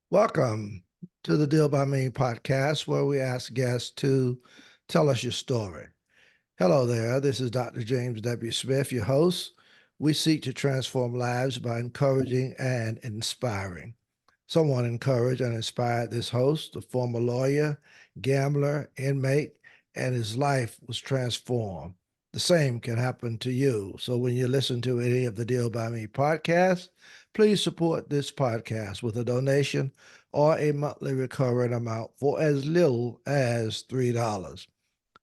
Welcome to the Deal by Me podcast, where we ask guests to tell us your story. Hello there. This is Dr. James W. Smith, your host. We seek to transform lives by encouraging and inspiring. Someone encouraged and inspired this host, a former lawyer, gambler, inmate, and his life was transformed. The same can happen to you. So when you listen to any of the Deal by Me podcasts, please support this podcast with a donation or a monthly recurring amount for as little as $3.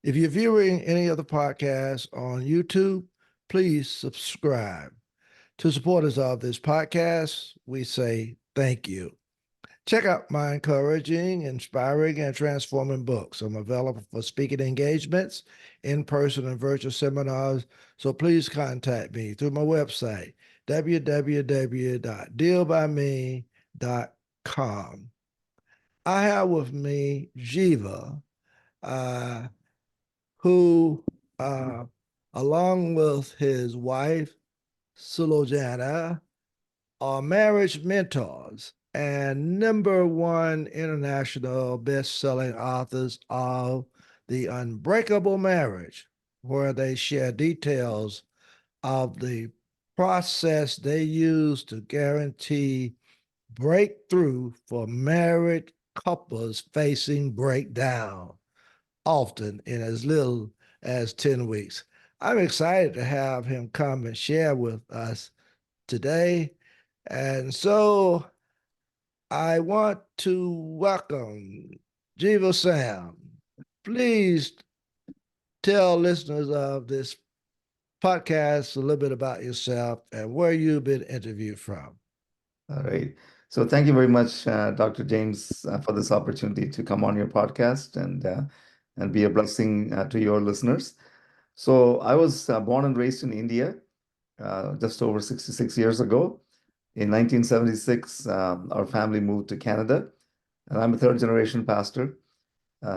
If you're viewing any of the podcasts on YouTube, please subscribe. To supporters of this podcast, we say thank you. Check out my encouraging, inspiring, and transforming books. I'm available for speaking engagements, in person and virtual seminars. So please contact me through my website, www.dealbyme.com. I have with me Jeeva, uh, who, uh, along with his wife, Sulojana, are marriage mentors and number one international best-selling authors of The Unbreakable Marriage, where they share details of the process they use to guarantee breakthrough for married couples facing breakdown, often in as little as 10 weeks. I'm excited to have him come and share with us today. And so I want to welcome Jeeva Sam. Please tell listeners of this podcast a little bit about yourself and where you've been interviewed from. All right. So thank you very much, Dr. James, for this opportunity to come on your podcast and be a blessing to your listeners. So I was born and raised in India just over 66 years ago. In 1976, our family moved to Canada, and I'm a third generation pastor.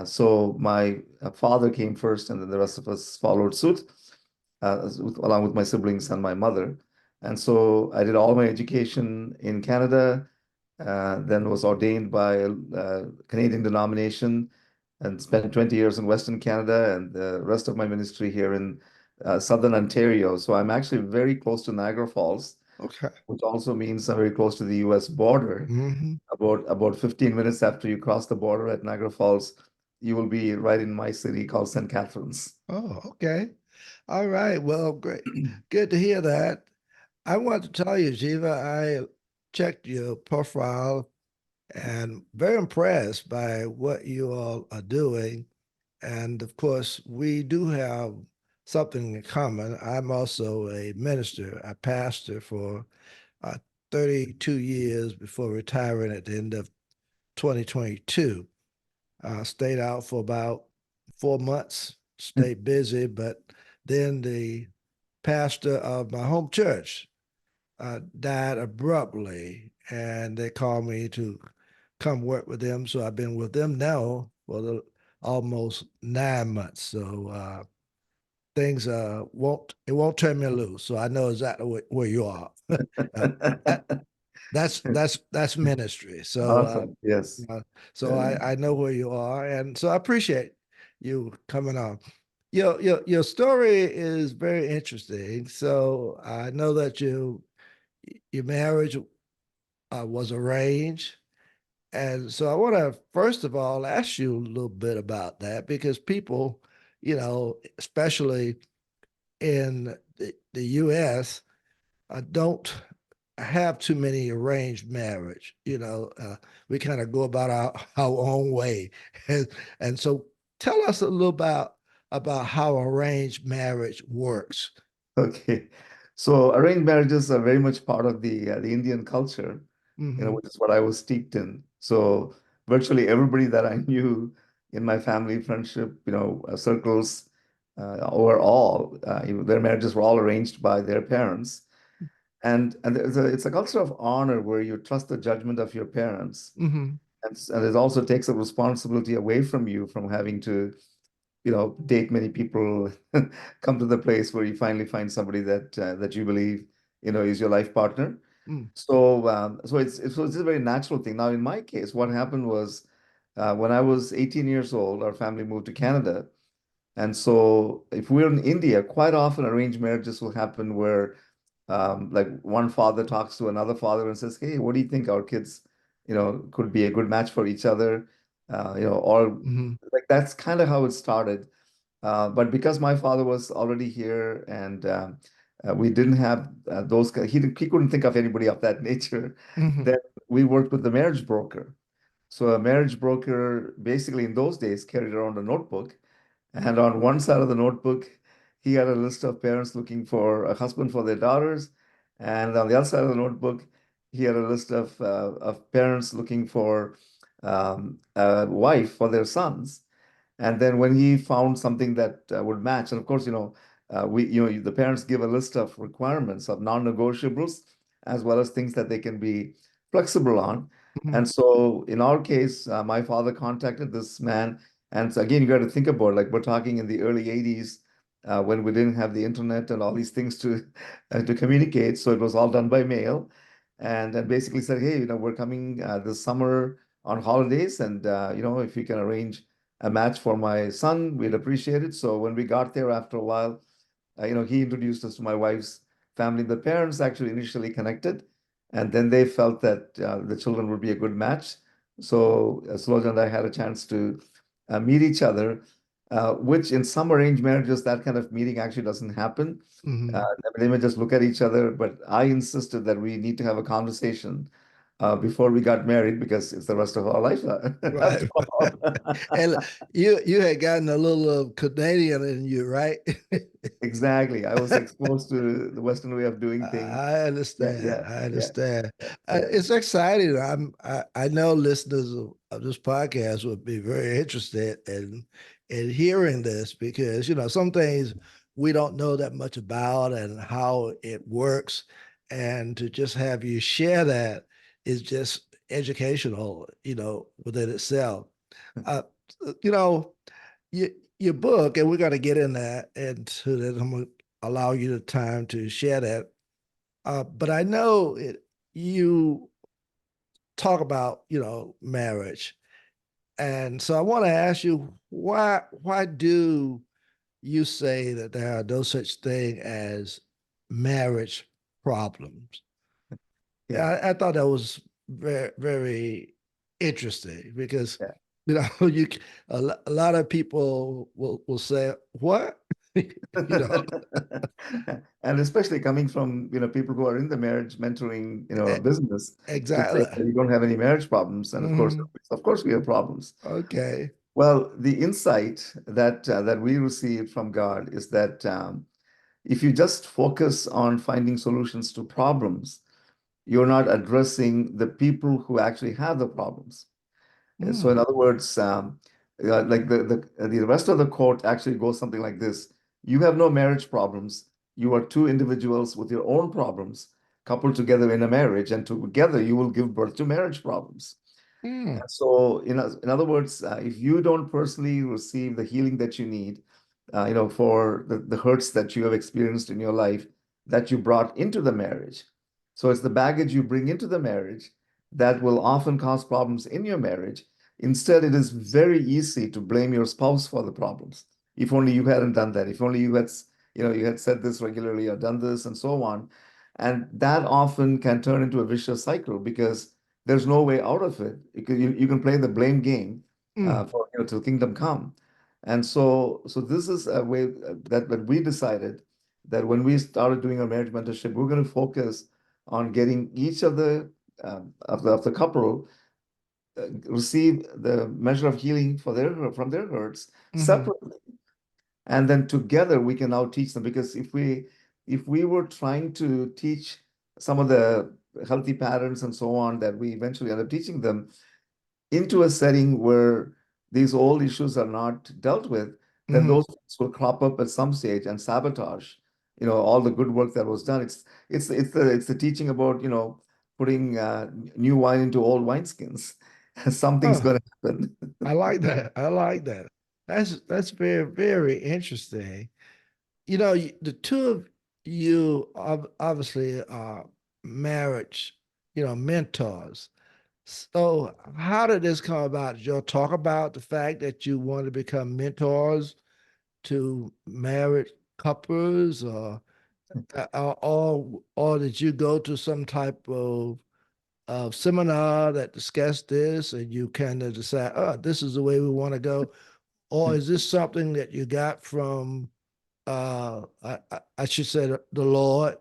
So my father came first, and then the rest of us followed suit, along with my siblings and my mother. And so I did all my education in Canada, then was ordained by a Canadian denomination and spent 20 years in Western Canada and the rest of my ministry here in Southern Ontario. So I'm actually very close to Niagara Falls, Okay. which also means I'm very close to the US border. Mm-hmm. About 15 minutes after you cross the border at Niagara Falls, you will be right in my city called St. Catharines. Oh, okay. All right. Well, great. Good to hear that. I want to tell you, Jiva, I checked your profile and very impressed by what you all are doing. And of course, we do have something in common. I'm also a minister, a pastor for uh, 32 years before retiring at the end of 2022. Stayed out for about 4 months, stayed busy, but then the pastor of my home church died abruptly, and they called me to come work with them. So I've been with them now for almost 9 months. So things won't turn me loose. So I know exactly where you are. that, that's ministry. So Awesome. Yes. uh, I know where you are, and so I appreciate you coming on. Your story is very interesting. So I know that your marriage was arranged. And so I want to first of all ask you a little bit about that because people, especially in the US, don't have too many arranged marriage. We kind of go about our own way. And so tell us a little about how arranged marriage works. Okay. So arranged marriages are very much part of the Indian culture, Hmm. which is what I was steeped in. So virtually everybody that I knew in my family friendship, circles, overall, their marriages were all arranged by their parents. And it's a culture of honor where you trust the judgment of your parents. Hmm. And it also takes a responsibility away from you from having to date many people, come to the place where you finally find somebody that you believe, is your life partner. Mm, So it's a very natural thing. Now, in my case, what happened was when I was 18 years old, our family moved to Canada. And so if we're in India, quite often arranged marriages will happen where like one father talks to another father and says, "Hey, what do you think our kids, could be a good match for each other?" Or mhm, like that's kind of how it started. But because my father was already here and we didn't have he couldn't think of anybody of that nature, mhm, then we worked with the marriage broker. So a marriage broker basically in those days carried around a notebook, and on one side of the notebook, he had a list of parents looking for a husband for their daughters. And on the other side of the notebook, he had a list of parents looking for a wife for their sons. And then when he found something that would match, and of course, the parents give a list of requirements of non-negotiables, as well as things that they can be flexible on. mhm, And so in our case, my father contacted this man. And so again, you got to think about like we're talking in the early 80s when we didn't have the internet and all these things to communicate. So it was all done by mail. And basically said, hey, we're coming this summer on holidays, and if you can arrange a match for my son, we'd appreciate it. So when we got there after a while, he introduced us to my wife's family. The parents actually initially connected, and then they felt that the children would be a good match. So Sulojana and I had a chance to meet each other, which in some arranged marriages, that kind of meeting actually doesn't happen. mhm. They may just look at each other, but I insisted that we need to have a conversation before we got married because it's the rest of our life after Right. all. And you had gotten a little of Canadian in you, right? Exactly. I was exposed to the Western way of doing things. I Yeah, understand. yeah, I yeah, understand. yeah, It's exciting. I know listeners of this podcast would be very interested in hearing this because some things we don't know that much about and how it works, and to just have you share that is just educational, within itself. Uh, you know, your, your book, and we're going to get in that, and so that I'm going to allow you the time to share that. But I know you talk about, marriage. And so I want to ask you, why do you say that there are no such thing as marriage problems? yeah, I thought that was very, very interesting because, yeah. you know, you a lot of people will say, what? you know, And especially coming from, people who are in the marriage mentoring, e- business to say exactly. that you don't have any marriage problems. And Mhm. of course we have problems. Okay. Well, the insight that we received from God is that if you just focus on finding solutions to problems, you're not addressing the people who actually have the problems. So, in Mm, other words, like the rest of the quote actually goes something like this: You have no marriage problems. You are two individuals with your own problems coupled together in a marriage, and together you will give birth to marriage problems. mm, So, in other words, if you don't personally receive the healing that you need, for the hurts that you have experienced in your life that you brought into the marriage. So it's the baggage you bring into the marriage that will often cause problems in your marriage. Instead, it is very easy to blame your spouse for the problems. If only you hadn't done that. If only you had said this regularly or done this and so on. And that often can turn into a vicious cycle because there's no way out of it. You can play the blame game mm, for till kingdom come. And so this is a way that we decided that when we started doing our marriage mentorship, we're going to focus on getting each of the couple receive the measure of healing from their hurts mhm, separately, and then together we can now teach them. Because if we were trying to teach some of the healthy patterns and so on that we eventually end up teaching them into a setting where these old issues are not dealt with, then mhm. those things will crop up at some stage and sabotage, all the good work that was done. It's the teaching about, putting new wine into old wineskins. Something's Oh, going to happen. I like that. I like that. That's very, very interesting. The two of you obviously are marriage, mentors. So, how did this come about? Did y'all talk about the fact that you want to become mentors to married couples, or did you go to some type of seminar that discussed this, and you kind of decide, oh, this is the way we want to go, or is this something that you got from, I should say, the Lord,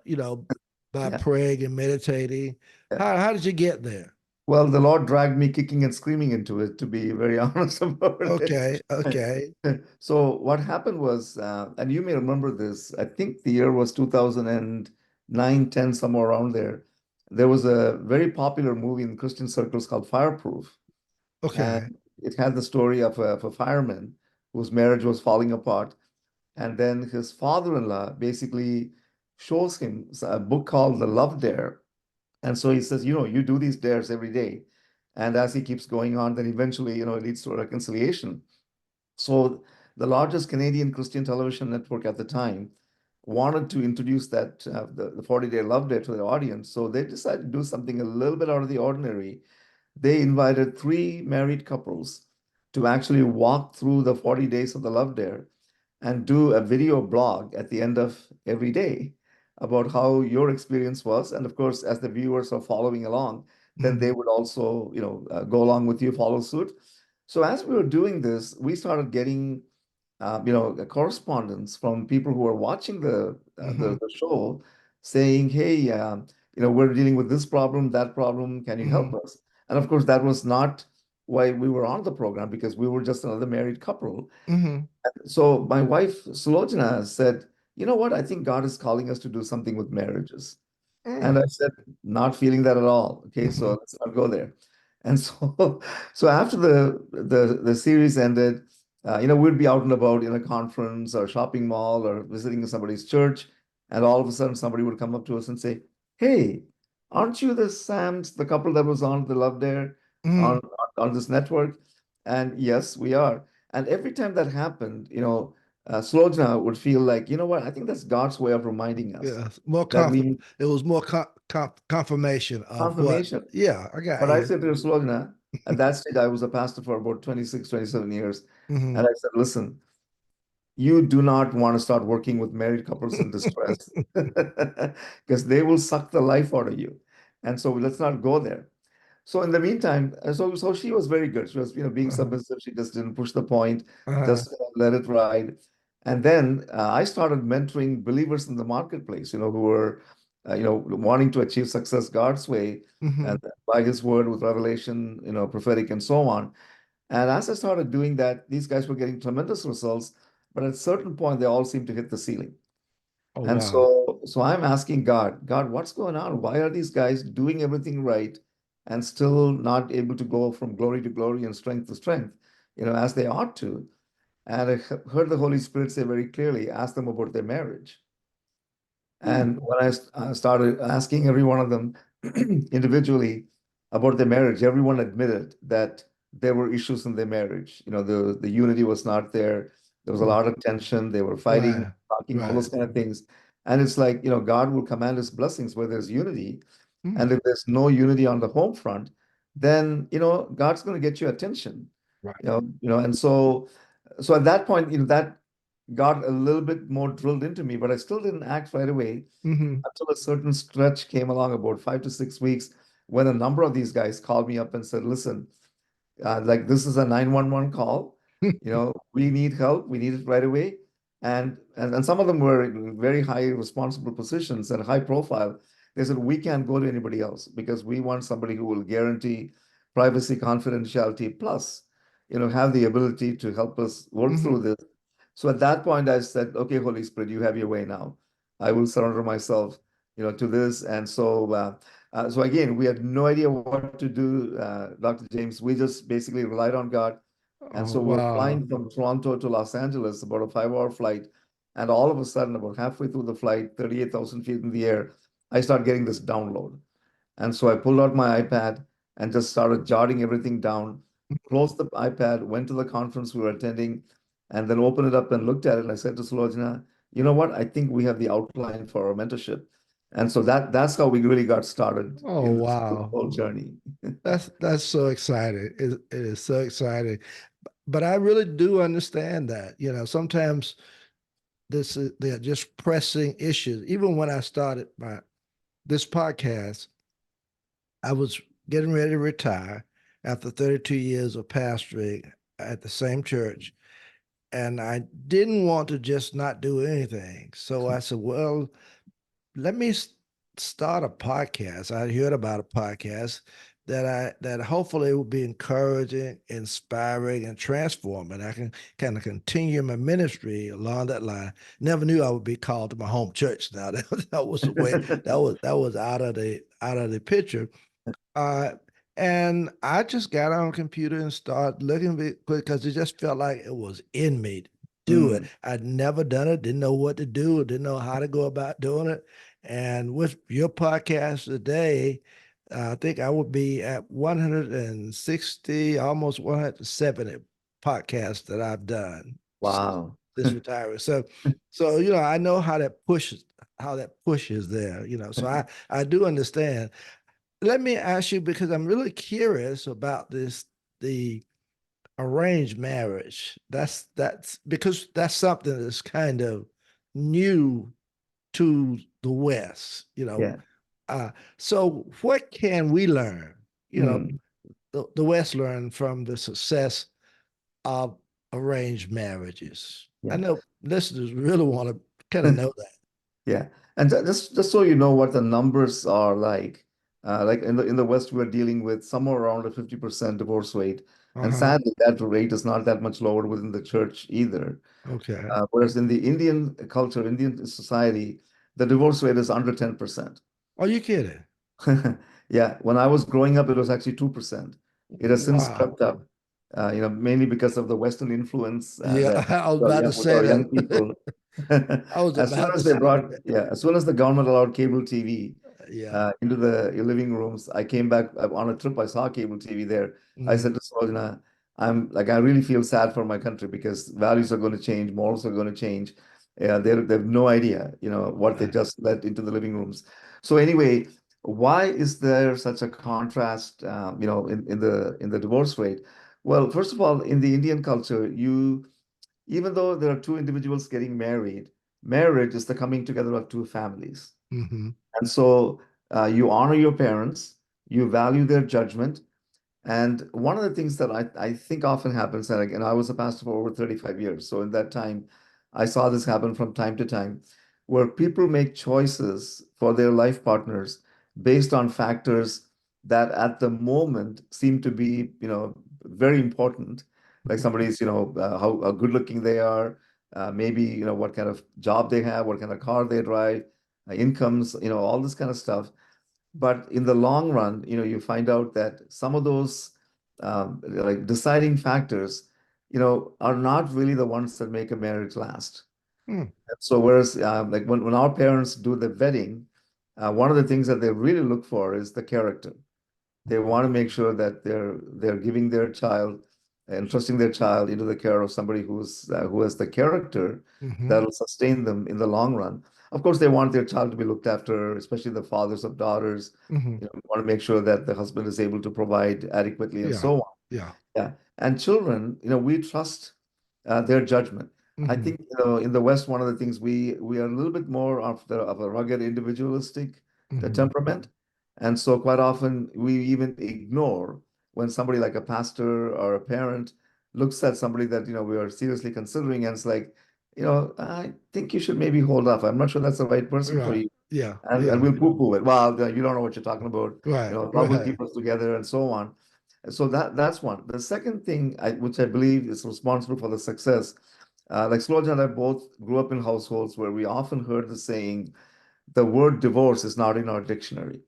by Yeah. praying and meditating? Yeah. How did you get there? Well, the Lord dragged me kicking and screaming into it, to be very honest about it. Okay, okay, So what happened was, and you may remember this, I think the year was 2009, 10, somewhere around there. There was a very popular movie in Christian circles called Fireproof. And okay. it had the story of a fireman whose marriage was falling apart. And then his father-in-law basically shows him a book called The Love Dare. And so he says, you do these dares every day. And as he keeps going on, then eventually, it leads to a reconciliation. So the largest Canadian Christian television network at the time wanted to introduce the 40-day love dare to the audience. So they decided to do something a little bit out of the ordinary. They invited three married couples to actually walk through the 40 days of the love dare and do a video blog at the end of every day about how your experience was. And of course, as the viewers are following along, then they Mhm, would also, go along with you, follow suit. So as we were doing this, we started getting, a correspondence from people who are watching mhm, the show saying, hey, we're dealing with this problem, that problem. Can you help mhm, us? And of course, that was not why we were on the program because we were just another married couple. mhm, So my wife, Sulojana, said, you know what? I think God is calling us to do something with marriages. And I mm, said, not feeling that at all. Okay, so mhm, let's not go there. And so, so after the series ended, we'd be out and about in a conference or shopping mall or visiting somebody's church, and all of a sudden somebody would come up to us and say, "Hey, aren't you the Sam's, the couple that was on the Love Dare mhm. on on this network?" And yes, we are. And every time that happened, Slojna would feel like, you know what? I think that's God's way of reminding us Yeah, more that conf we it was more confirmation of what, confirmation. yeah, I got But I you. said to Slojna, at that stage, I was a pastor for about 26, 27 years. And Mhm. I said, listen, you do not want to start working with married couples in distress because they will suck the life out of you. And so let's not go there. So in the meantime, so she was very good. She was, being Uh-huh. submissive. She just didn't push the point, Uh-huh. just let it ride. And then I started mentoring believers in the marketplace, who were, wanting to achieve success God's way and Mhm. by His word with revelation, prophetic and so on. And as I started doing that, these guys were getting tremendous results. But at a certain point, they all seemed to hit the ceiling. Oh And wow. so I'm asking God, God, what's going on? Why are these guys doing everything right and still not able to go from glory to glory and strength to strength, as they ought to? And I heard the Holy Spirit say very clearly, ask them about their marriage. And Ooh. when I started asking every one of them individually about their marriage, everyone admitted that there were issues in their marriage. The unity was not there. There was a Mm. lot of tension. They were fighting, Right. talking, all Right. those kind of things. And it's like, God will command His blessings where there's unity. And Mm. if there's no unity on the home front, then, God's going to get your attention. Right. And so at that point, that got a little bit more drilled into me, but I still didn't act right away Mhm. until a certain stretch came along about 5 to 6 weeks when a number of these guys called me up and said, listen, like this is a 911 call. We need help. We need it right away. And some of them were in very high responsible positions and high profile. They said, we can't go to anybody else because we want somebody who will guarantee privacy, confidentiality, plus, have the ability to help us work through Mhm. this. So at that point, I said, okay, Holy Spirit, you have your way now. I will surrender myself, to this. And so again, we had no idea what to do, Dr. James. We just basically relied on God. And Oh so we're wow. flying from Toronto to Los Angeles, about a 5-hour flight. And all of a sudden, about halfway through the flight, 38,000 feet in the air, I start getting this download. And so I pulled out my iPad and just started jotting everything down, closed the iPad, went to the conference we were attending, and then opened it up and looked at it. And I said to Sulojana, you know what? I think we have the outline for our mentorship. And so that's how we really got started Oh, in this wow. whole journey. That's so exciting. It is so exciting. But I really do understand that. Sometimes they're just pressing issues. Even when I started this podcast, I was getting ready to retire after 32 years of pastoring at the same church. And I didn't want to just not do anything. So I said, well, let me start a podcast. I heard about a podcast that hopefully will be encouraging, inspiring, and transforming. I can kind of continue my ministry along that line. Never knew I would be called to my home church. Now that was the way that was out of the picture. Uh, and I just got on a computer and started looking because it just felt like it was in me to do it. Mm, I'd never done it, didn't know what to do, didn't know how to go about doing it. And with your podcast today, I think I would be at 160, almost 170 podcasts that I've done since wow. this retirement. So I know how that push is there. So I do understand. Let me ask you because I'm really curious about the arranged marriage. That's because that's something that's kind of new to the West. Yeah. So what can we learn? You know, Mm, the West learn from the success of arranged marriages. I yeah. know listeners really want to kind of know that. Yeah. And just so you know what the numbers are like in the West, we're dealing with somewhere around a 50% divorce rate. And Uh-huh. sadly, that rate is not that much lower within the church either. Okay. Whereas in the Indian culture, Indian society, the divorce rate is under 10%. Are you kidding? Yeah, when I was growing up, it was actually 2%. It has since Wow. crept up, mainly because of the Western influence Yeah, that I was about to with say our young that. people. I was As soon about to as they say brought, that. yeah, as soon as the government allowed cable TV Yeah. into the living rooms, I came back on a trip. I saw cable TV there. I Mhm. said to Sulojana, I'm like, I really feel sad for my country because values are going to change, morals are going to change. Yeah, they have no idea, what they just let into the living rooms. So anyway, why is there such a contrast, in the divorce rate? Well, first of all, in the Indian culture, even though there are two individuals getting married, marriage is the coming together of two families. Mhm. And so you honor your parents, you value their judgment, and one of the things that I think often happens, and again, I was a pastor for over 35 years. So in that time, I saw this happen from time to time, where people make choices for their life partners based on factors that at the moment seem to be, very important. Like somebody's, how good looking they are, maybe, what kind of job they have, what kind of car they drive, incomes, all this kind of stuff. But in the long run, you find out that some of those like deciding factors, are not really the ones that make a marriage last. Mm. So whereas like when our parents do the vetting, one of the things that they really look for is the character. They want to make sure that they're giving their child, entrusting their child into the care of somebody who has the character Mhm. that'll sustain them in the long run. Of course, they want their child to be looked after, especially the fathers of daughters. Mhm. Want to make sure that the husband is able to provide adequately and Yeah. so on. Yeah. Yeah. And children, we trust their judgment. I Mhm. think, in the West, one of the things we are a little bit more of a rugged individualistic Mhm. temperament. And so quite often we even ignore when somebody like a pastor or a parent looks at somebody that, we are seriously considering and it's like, I think you should maybe hold off. I'm not sure that's the right person for Right. you. Yeah. And Yeah. we'll poo-poo it. Well, you don't know what you're talking about. Right. God will Right. keep us together and so on. So that's one. The second thing, which I believe is responsible for the success, like Sloj and I both grew up in households where we often heard the saying, the word divorce is not in our dictionary.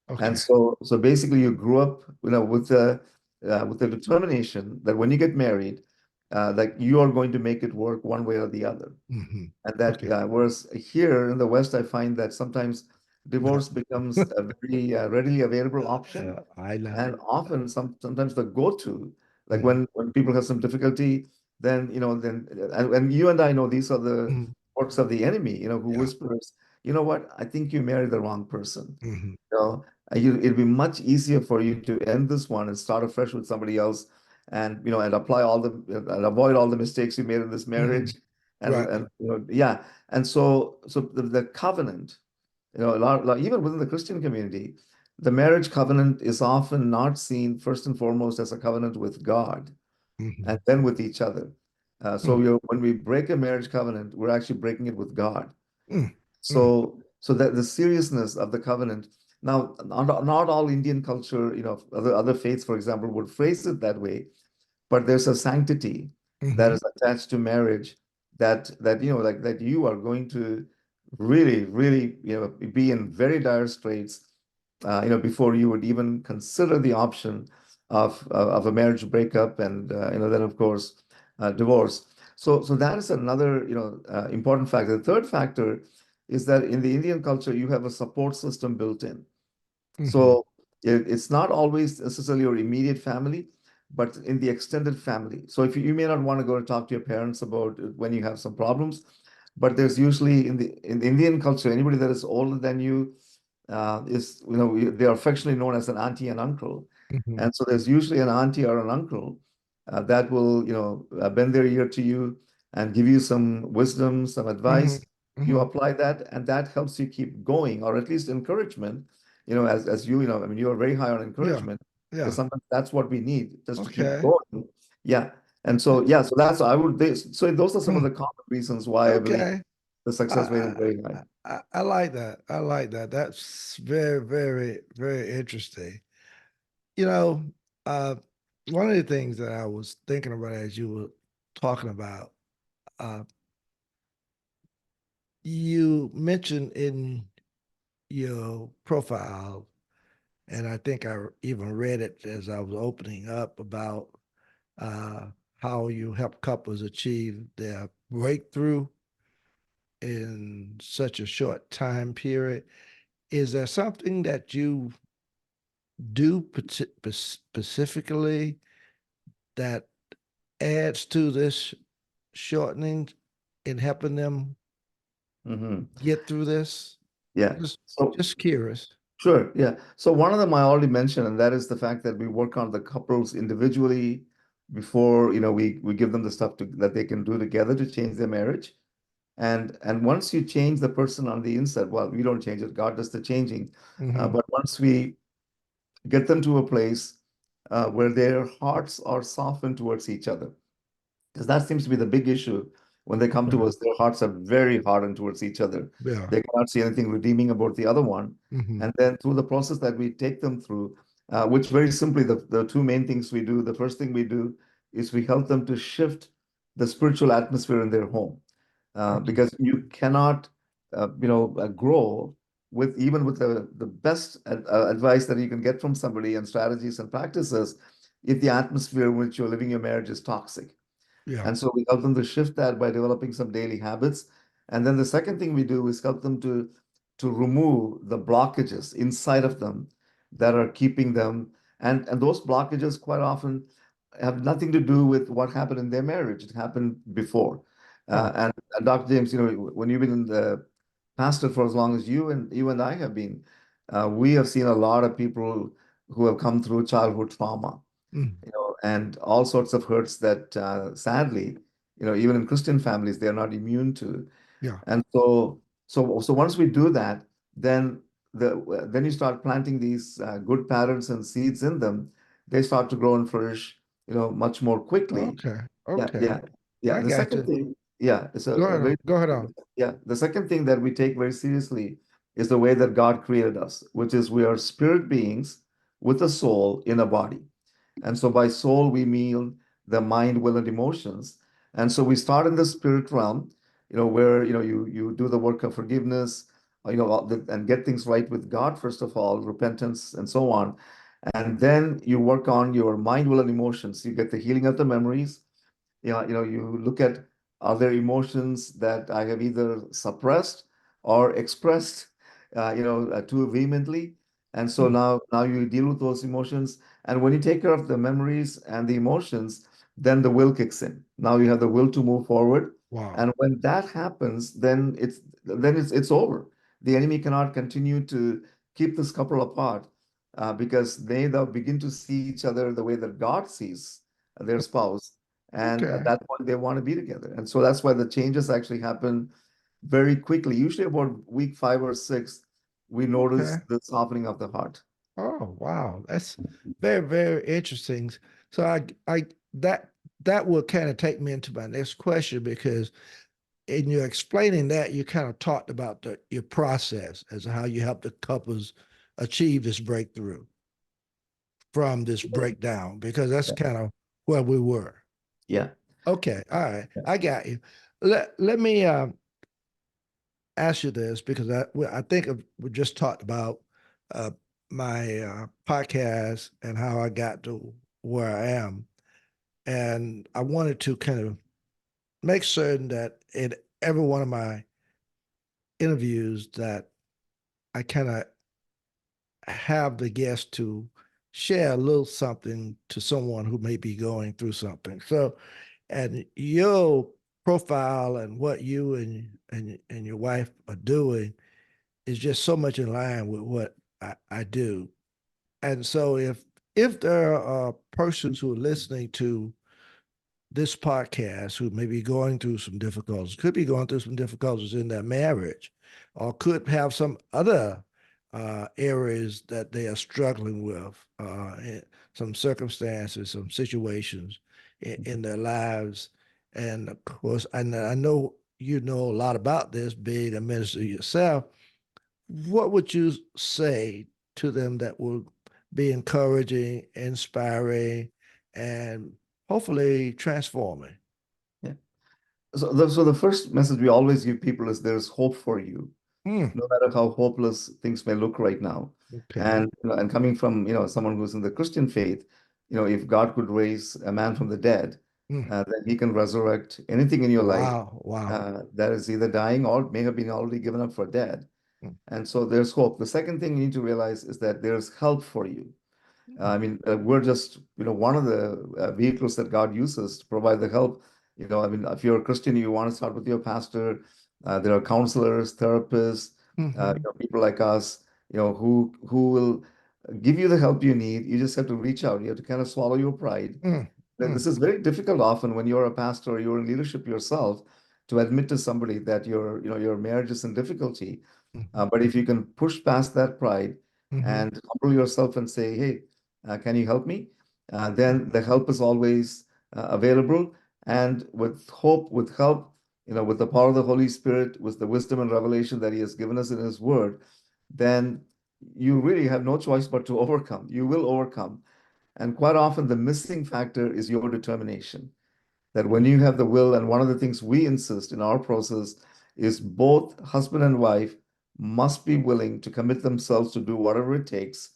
And Okay. so basically you grew up, with the determination that when you get married, that you are going to make it work one way or the other. Mhm. And that, Okay. whereas here in the West, I find that sometimes No. divorce becomes a very readily available option, I know. and often sometimes the go-to, like Mhm. when people have some difficulty, then and you and I know these are the Mhm. works of the enemy, who Yeah. whispers, you know what? I think you married the wrong person. Hmm. You know, it'd be much easier for you to end this one and start afresh with somebody else, and and apply all the and avoid all the mistakes you made in this Hmm. marriage, Right. and yeah. And so the covenant, even within the Christian community, the marriage covenant is often not seen first and foremost as a covenant with God and Hmm. then with each other. So when we break a marriage covenant, we're actually breaking it with God. Mm-hmm. So that the seriousness of the covenant. Now, not all Indian culture, other faiths, for example, would phrase it that way, but there's a sanctity that Hmm. is attached to marriage that like that you are going to really, really, be in very dire straits, before you would even consider the option of a marriage breakup and then of course divorce. So that is another important factor. The third factor is that in the Indian culture you have a support system built in. Hmm. So it's not always necessarily your immediate family, but in the extended family. So if you may not want to go and talk to your parents about it when you have some problems, but there's usually in the Indian culture, anybody that is older than you is, they are affectionately known as an auntie and uncle. Hmm. And so there's usually an auntie or an uncle that will, bend their ear to you and give you some wisdom, some Hmm. advice. You Hmm. apply that, and that helps you keep going, or at least encouragement. As I mean, you are very high on Yeah. encouragement because Yeah. sometimes that's what we need just to keep Okay. going. Yeah. And so, yeah, so that's, I would, so those are some of Mm. the common reasons why I believe Okay. the success rate is I, very high. I like that. I like that. That's very, very, very interesting. You know, uh, one of the things that I was thinking about as you were talking about, uh, you mentioned in your profile, and I think I even read it as I was opening up about uh, how you help couples achieve their breakthrough in such a short time period. Is there something that you do specifically that adds to this shortening in helping them Hmm. get through this? Yeah. Just, So just curious. sure. Yeah. So one of them I already mentioned, and that is the fact that we work on the couples individually before, we give them the stuff that they can do together to change their marriage. And once you change the person on the inside, well, we don't change it, God does the changing. Hmm. But once we get them to a place where their hearts are softened towards each other, because that seems to be the big issue when they come to Okay. us. Their hearts are very hardened towards each other. Yeah. They cannot see anything redeeming about the other one. Hmm. And then through the process that we take them through, which very simply, the two main things we do, the first thing we do is we help them to shift the spiritual atmosphere in their home. Okay. Because you cannot, grow with even with the best advice that you can get from somebody and strategies and practices if the atmosphere in which you're living your marriage is toxic. Yeah. And so we help them to shift that by developing some daily habits. And then the second thing we do is help them to remove the blockages inside of them that are keeping them. And those blockages quite often have nothing to do with what happened in their marriage. It happened before. Oh. And Dr. James, when you've been in the pastor for as long as you and I have been, we have seen a lot of people who have come through childhood trauma, Mm. and all sorts of hurts that sadly, even in Christian families, they're not immune to. Yeah. And so once we do that, then then you start planting these good patterns and seeds in them. They start to grow and flourish, much more quickly. Okay. Yeah, Okay. yeah, yeah. I The got second you. thing, yeah, it's Go a ahead on. very, Go ahead on. yeah. The second thing that we take very seriously is the way that God created us, which is we are spirit beings with a soul in a body. And so by soul, we mean the mind, will, and emotions. And so we start in the spirit realm, where, you do the work of forgiveness, and get things right with God, first of all, repentance and so on. And then you work on your mind, will, and emotions. You get the healing of the memories. You look at, are there emotions that I have either suppressed or expressed, too vehemently? And so Mm. now you deal with those emotions. And when you take care of the memories and the emotions, then the will kicks in. Now you have the will to move forward. Wow. And when that happens, then it's over. the enemy cannot continue to keep this couple apart because they'll begin to see each other the way that God sees their spouse. And at Okay. that point, they want to be together. And so that's why the changes actually happen very quickly. Usually about week 5 or 6, we notice Okay. the softening of the heart. Oh, wow. That's very, very interesting. So I that that will kind of take me into my next question because in your explaining that, you kind of talked about your process as to how you help the couples achieve this breakthrough from this breakdown, because that's Yeah. kind of where we were. Yeah. Okay, all right, Yeah. I got you. Let me ask you this because I think we just talked about uh, my podcast and how I got to where I am, and I wanted to kind of make certain that in every one of my interviews that I kind of have the guest to share a little something to someone who may be going through something. So, and your profile and what you and your wife are doing is just so much in line with what I do. And so, if there are persons who are listening to this podcast who may be going through some difficulties, could be going through some difficulties in their marriage, or could have some other areas that they are struggling with, some circumstances, some situations in their lives. And of course, I know you know a lot about this, being a minister yourself. What would you say to them that will be encouraging, inspiring, and hopefully transforming? Yeah. So the first message we always give people is there's hope for you, Hmm. no matter how hopeless things may look right now. Okay. And coming from someone who's in the Christian faith, if God could raise a man from the dead, Hmm. then He can resurrect anything in your life Wow. Wow. that is either dying or may have been already given up for dead. Hmm. And so there's hope. The second thing you need to realize is that there's help for you. I mean, we're just, one of the vehicles that God uses to provide the help. I mean, if you're a Christian, you want to start with your pastor. There are counselors, therapists, Mm-hmm. people like us, who will give you the help you need. You just have to reach out. You have to kind of swallow your pride. Mm. Mm. This is very difficult often when you're a pastor or you're in leadership yourself to admit to somebody that your marriage is in difficulty. Mhm. But if you can push past that pride Mhm. and humble yourself and say, hey, can you help me? Then the help is always available. And with hope, with help, with the power of the Holy Spirit, with the wisdom and revelation that He has given us in His Word, then you really have no choice but to overcome. You will overcome. And quite often, the missing factor is your determination. That when you have the will, and one of the things we insist in our process is both husband and wife must be willing to commit themselves to do whatever it takes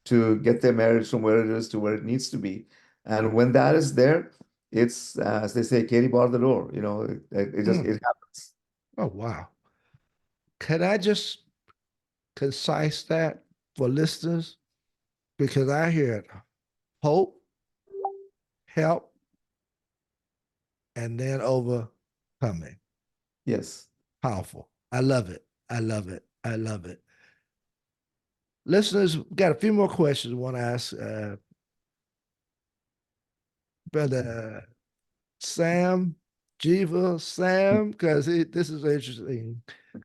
to get their marriage from where it is to where it needs to be. And when that is there, it's as they say, Katie bar the door. It just Mm. it happens. Oh, wow. Can I just concise that for listeners? Because I hear hope, help, and then overcoming. Yes. Powerful. I love it. I love it. I love it. Listeners, got a few more questions I want to ask Brother Sam, Jeeva Sam, because this is an interesting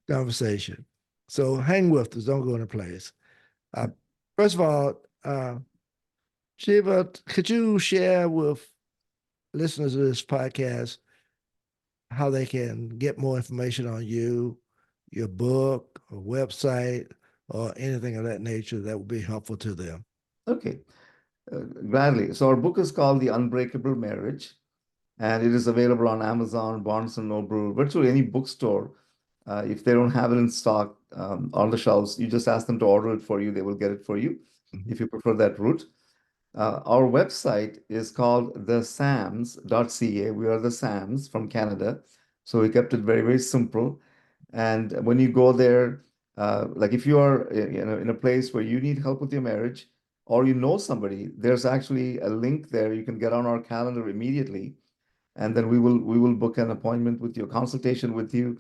conversation. So hang with us. Don't go in a place. Uh, first of all, Jeeva, could you share with listeners of this podcast how they can get more information on you, your book, or website, or anything of that nature that would be helpful to them? Okay. Gladly. So our book is called The Unbreakable Marriage, and it is available on Amazon, Barnes and Noble, virtually any bookstore. If they don't have it in stock on the shelves, you just ask them to order it for you. They will get it for you Mhm. if you prefer that route. Our website is called thesams.ca. We are the Sams from Canada. So we kept it very, very simple. And when you go there, like if you are in a place where you need help with your marriage or you know somebody, there's actually a link there. You can get on our calendar immediately, and then we will book an appointment with you, a consultation with you,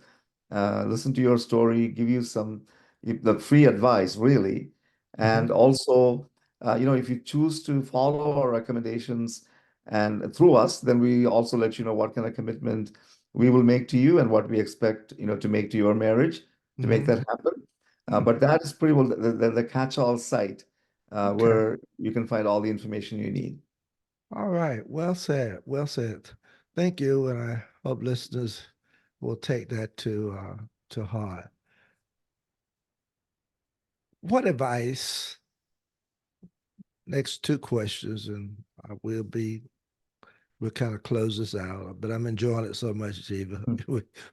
listen to your story, give you some the free advice, really. Mhm. And also, if you choose to follow our recommendations and through us, then we also let you know what kind of commitment we will make to you and what we expect, to make to your marriage to make Mhm. that happen. Mm. But that is pretty well the catch-all site Okay. where you can find all the information you need. All right. Well said. Well said. Thank you, and I hope listeners will take that to heart. What advice? Next two questions, and I will be we'll kind of close this out. But I'm enjoying it so much, Jeeva.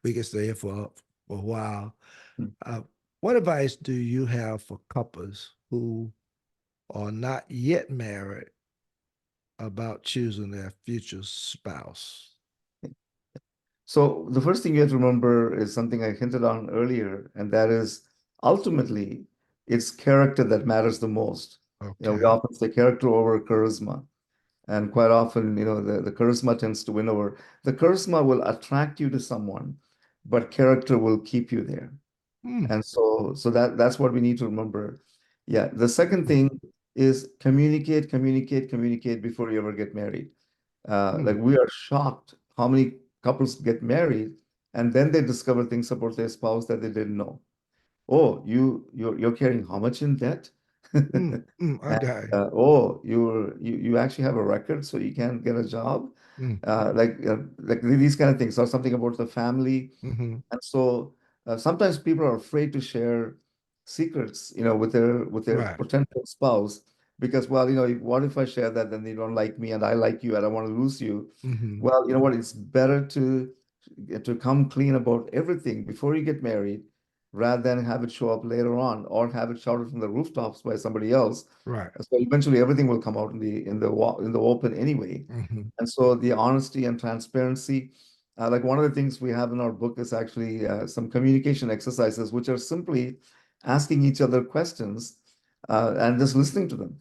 We can stay here for a while. Mhm. Uh, what advice do you have for couples who are not yet married about choosing their future spouse? So the first thing you have to remember is something I hinted on earlier, and that is ultimately it's character that matters the most. We Okay. often say character over charisma, and quite often, the charisma tends to win over. The charisma will attract you to someone, but character will keep you there. Hmm. And so that's what we need to remember. Yeah. The second Hmm. thing is communicate, communicate, communicate before you ever get married. Hmm. Like we are shocked how many couples get married and then they discover things about their spouse that they didn't know. Oh, you're carrying how much in debt? Hmm. Hmm. And Okay. oh, you actually have a record, so you can't get a job. Hmm. Like these kind of things, or something about the family. Hmm. And so sometimes people are afraid to share secrets, with their Right. potential spouse because, well, what if I share that, then they don't like me and I like you, I don't want to lose you. Hmm. Well, you know what? It's better to come clean about everything before you get married, rather than have it show up later on or have it shouted from the rooftops by somebody else. Right. So eventually, everything will come out in the open anyway. Hmm. And so the honesty and transparency, like one of the things we have in our book is actually some communication exercises, which are simply asking each other questions and just listening to them.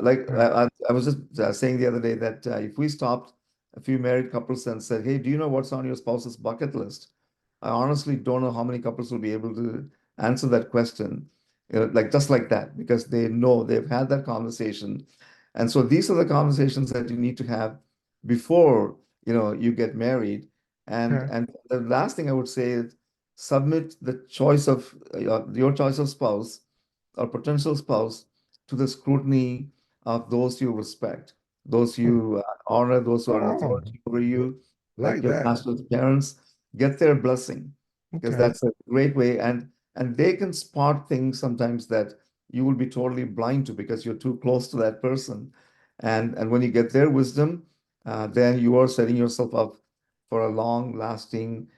Like Okay. I was just saying the other day that if we stopped a few married couples and said, "Hey, do you know what's on your spouse's bucket list?" I honestly don't know how many couples will be able to answer that question, like just like that, because they know they've had that conversation. And so these are the conversations that you need to have before, you get married. And Okay. and the last thing I would say is submit the choice of your choice of spouse or potential spouse to the scrutiny of those you respect, those Hmm. you honor, those who are in Oh, authority over you, like like your that. pastor's parents. Get their blessing because Okay. that's a great way. And they can spot things sometimes that you will be totally blind to because you're too close to that person. And when you get their wisdom, then you are setting yourself up for a long lasting,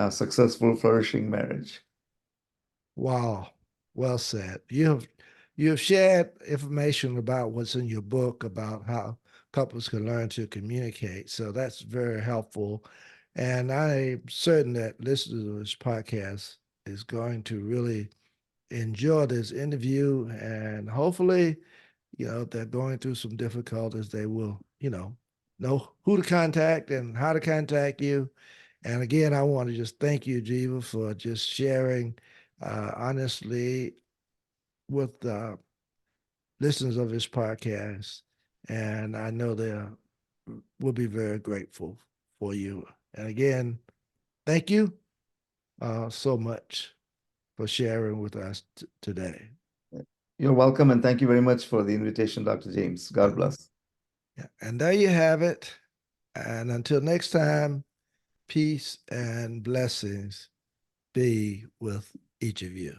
successful, flourishing marriage. Wow. Well said. You have shared information about what's in your book about how couples can learn to communicate. So that's very helpful. And I'm certain that listeners of this podcast is going to really enjoy this interview and hopefully, if they're going through some difficulties, they will, know who to contact and how to contact you. And again, I want to just thank you, Jeeva, for just sharing honestly with listeners of this podcast. And I know they will be very grateful for you. And again, thank you so much for sharing with us today. You're welcome, and thank you very much for the invitation, Dr. James. God Yeah, bless. yeah. And there you have it. And until next time, peace and blessings be with each of you.